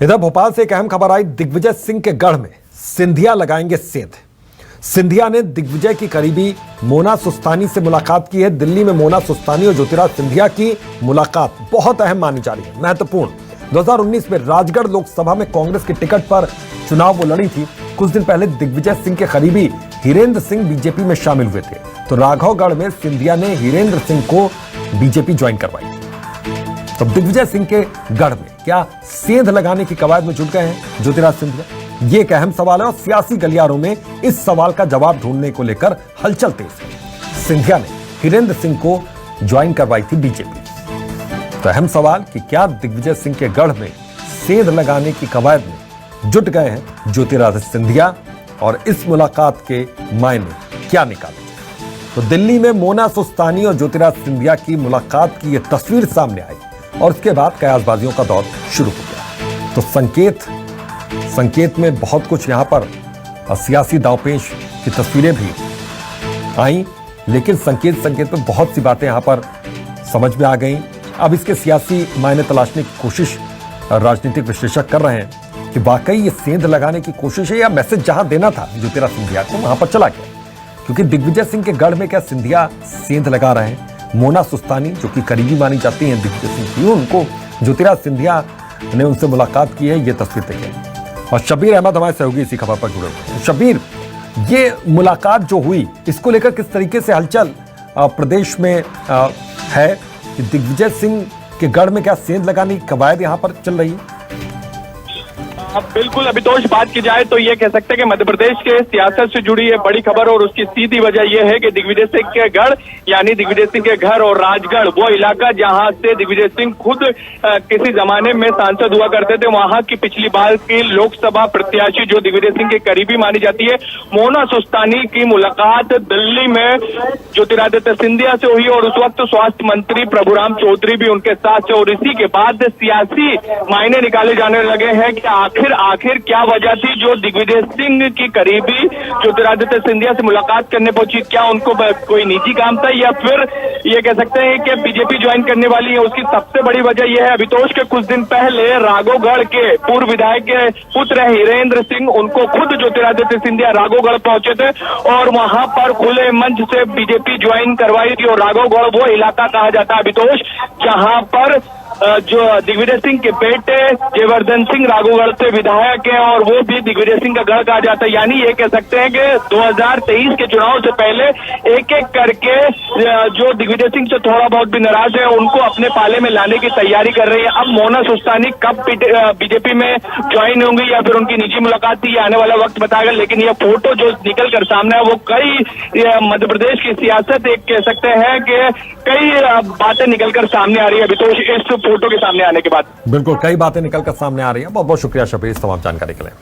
इधर भोपाल से एक अहम खबर आई। दिग्विजय सिंह के गढ़ में सिंधिया लगाएंगे सेंध। सिंधिया ने दिग्विजय की करीबी मोना सुस्तानी से मुलाकात की है। दिल्ली में मोना सुस्तानी और ज्योतिराज सिंधिया की मुलाकात बहुत अहम मानी जा रही है, महत्वपूर्ण। 2019 में राजगढ़ लोकसभा में कांग्रेस की टिकट पर चुनाव वो लड़ी थी। कुछ दिन पहले दिग्विजय सिंह के करीबी हिरेंद्र सिंह बीजेपी में शामिल हुए थे, तो राघवगढ़ में सिंधिया ने हिरेंद्र सिंह को बीजेपी ज्वाइन करवाई। तो दिग्विजय सिंह के गढ़ में क्या सेंध लगाने की कवायद में जुट गए हैं ज्योतिराज सिंधिया? ये एक अहम सवाल है और सियासी गलियारों में इस सवाल का जवाब ढूंढने को लेकर हलचल तेज है। सिंधिया ने हिरेंद्र सिंह को ज्वाइन करवाई थी बीजेपी। तो अहम सवाल कि क्या दिग्विजय सिंह के गढ़ में सेंध लगाने की कवायद में जुट गए हैं ज्योतिराज सिंधिया, और इस मुलाकात के मायने क्या निकाले? तो दिल्ली में मोना सुस्तानी और ज्योतिराज सिंधिया की मुलाकात की यह तस्वीर सामने आई और उसके बाद कयासबाजियों का दौर शुरू हो गया। तो संकेत में बहुत कुछ यहां पर सियासी दांवपेच की तस्वीरें भी आई, लेकिन संकेत में बहुत सी बातें यहां पर समझ में आ गई। अब इसके सियासी मायने तलाशने की कोशिश राजनीतिक विश्लेषक कर रहे हैं कि वाकई ये सेंध लगाने की कोशिश है या मैसेज जहां देना था ज्योतिराज सिंधिया को वहां पर चला गया। क्योंकि दिग्विजय सिंह के गढ़ में क्या सिंधिया सेंध लगा रहे हैं? मोना सुस्तानी जो कि करीबी मानी जाती हैं दिग्विजय सिंह की, उनको ज्योतिराज सिंधिया ने उनसे मुलाकात की है, ये तस्वीर देखें। और शबीर अहमद हमारे सहयोगी इसी खबर पर जुड़े हुए हैं। शबीर, ये मुलाकात जो हुई इसको लेकर किस तरीके से हलचल प्रदेश में है कि दिग्विजय सिंह के गढ़ में क्या सेंध लगाने की कवायद यहां पर चल रही है? बिल्कुल अभितोष, बात की जाए तो ये कह सकते हैं कि मध्य प्रदेश के सियासत से जुड़ी है बड़ी खबर, और उसकी सीधी वजह यह है कि दिग्विजय सिंह के गढ़ यानी दिग्विजय सिंह के घर और राजगढ़, वो इलाका जहां से दिग्विजय सिंह खुद किसी जमाने में सांसद हुआ करते थे, वहां की पिछली बार की लोकसभा प्रत्याशी जो दिग्विजय सिंह के करीबी मानी जाती है मोना सुस्तानी की मुलाकात दिल्ली में ज्योतिरादित्य सिंधिया से हुई, और उस वक्त स्वास्थ्य मंत्री प्रभुराम चौधरी भी उनके साथ थे। और इसी के बाद सियासी मायने निकाले जाने लगे हैं कि आखिर क्या वजह थी जो दिग्विजय सिंह की करीबी ज्योतिरादित्य सिंधिया से मुलाकात करने पहुंची? क्या उनको कोई निजी काम था, या फिर ये कह सकते हैं कि बीजेपी ज्वाइन करने वाली है? उसकी सबसे बड़ी वजह यह है अभितोष के कुछ दिन पहले राघवगढ़ के पूर्व विधायक के पुत्र हिरेंद्र सिंह, उनको खुद ज्योतिरादित्य सिंधिया राघवगढ़ पहुंचे थे और वहां पर खुले मंच से बीजेपी ज्वाइन करवाई थी। और राघवगढ़ वो इलाका कहा जाता है अभितोष जहां पर जो दिग्विजय सिंह के बेटे जयवर्धन सिंह राघवगढ़ से विधायक हैं, और वो भी दिग्विजय सिंह का गढ़ कहा जाता है। यानी ये कह सकते हैं कि 2023 के चुनाव से पहले एक एक करके जो दिग्विजय सिंह से थोड़ा बहुत भी नाराज है उनको अपने पाले में लाने की तैयारी कर रही है। अब मोना सुस्तानी कब बीजेपी में ज्वाइन होंगी या फिर उनकी निजी मुलाकात थी, आने वाला वक्त बताएगा। लेकिन ये फोटो जो निकल कर सामने है वो कई मध्य प्रदेश की सियासत एक कह सकते हैं कि कई बातें निकलकर सामने आ रही है अभितोष इस फोटो के सामने आने के बाद। बिल्कुल, कई बातें निकलकर सामने आ रही है। बहुत बहुत शुक्रिया शबीर इस तमाम जानकारी के लिए।